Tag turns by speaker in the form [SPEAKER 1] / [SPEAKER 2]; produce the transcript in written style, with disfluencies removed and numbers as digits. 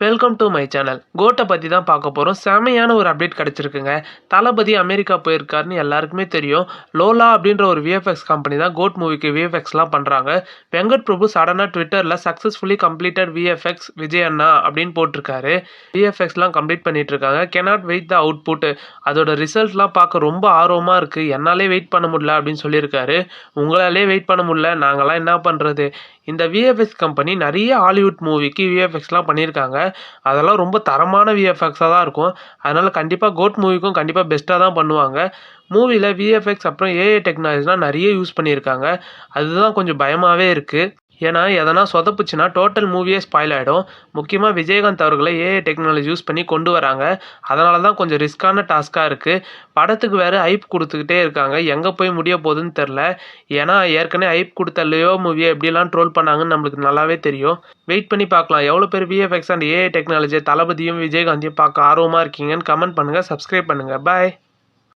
[SPEAKER 1] Welcome to my channel. கோட்டை பற்றி தான் பார்க்க போகிறோம். செமையான ஒரு அப்டேட் கிடச்சிருக்குங்க. தளபதி அமெரிக்கா போயிருக்காருன்னு எல்லாருக்குமே தெரியும். லோலா அப்படின்ற ஒரு விஎஃப்எக்ஸ் கம்பெனி தான் கோட் மூவிக்கு விஎஃப்எக்ஸ்லாம் பண்ணுறாங்க. வெங்கட் பிரபு சடனாக ட்விட்டரில் சக்ஸஸ்ஃபுல்லி கம்ப்ளீட்டட் விஎஃப்எக்ஸ் விஜய் அண்ணா அப்படின்னு போட்டிருக்காரு. விஎஃப்எக்ஸ்லாம் கம்ப்ளீட் பண்ணிட்டு இருக்காங்க. Cannot wait the output. அதோட ரிசல்ட்லாம் பார்க்க ரொம்ப ஆர்வமாக இருக்குது. என்னாலே வெயிட் பண்ண முடியல அப்படின்னு சொல்லியிருக்காரு. உங்களாலே வெயிட் பண்ண முடியல, நாங்களாம் என்ன பண்ணுறது? இந்த விஎஃப்எக்ஸ் கம்பெனி நிறைய ஹாலிவுட் மூவிக்கு விஎஃப்எக்ஸ்லாம் பண்ணியிருக்காங்க. அதெல்லாம் ரொம்ப தரமான விஎஃப்எக்ஸாக தான் இருக்கும். அதனால் கண்டிப்பாக கோட் மூவிக்கும் கண்டிப்பாக பெஸ்ட்டாக தான் பண்ணுவாங்க. மூவியில் விஎஃப்எக்ஸ் அப்புறம் ஏஐ டெக்னாலஜிலாம் நிறைய யூஸ் பண்ணியிருக்காங்க. அதுதான் கொஞ்சம் பயமாகவே இருக்குது. ஏன்னா எதனா சொதப்புச்சுன்னா டோட்டல் மூவியே ஸ்பாயில் ஆகிடும். முக்கியமாக விஜயகாந்த் அவர்களை ஏஐ டெக்னாலஜி யூஸ் பண்ணி கொண்டு வராங்க. அதனால தான் கொஞ்சம் ரிஸ்க்கான டாஸ்க்காக இருக்குது. படத்துக்கு வேறு ஐப் கொடுத்துக்கிட்டே இருக்காங்க. எங்கே போய் முடிய போகுதுன்னு தெரில. ஏன்னா ஏற்கனவே ஐப் கொடுத்த லியோ மூவியை எப்படிலாம் ட்ரோல் பண்ணாங்கன்னு நம்மளுக்கு நல்லாவே தெரியும். வெயிட் பண்ணி பார்க்கலாம். எவ்வளோ பேர் விஎஃப்எக்ஸ் அண்ட் ஏஐ டெக்னாலஜி தளபதியும் விஜயகாந்தையும் பார்க்க ஆர்வமாக இருக்கீங்கன்னு கமெண்ட் பண்ணுங்கள், சப்ஸ்கிரைப் பண்ணுங்கள். பாய்.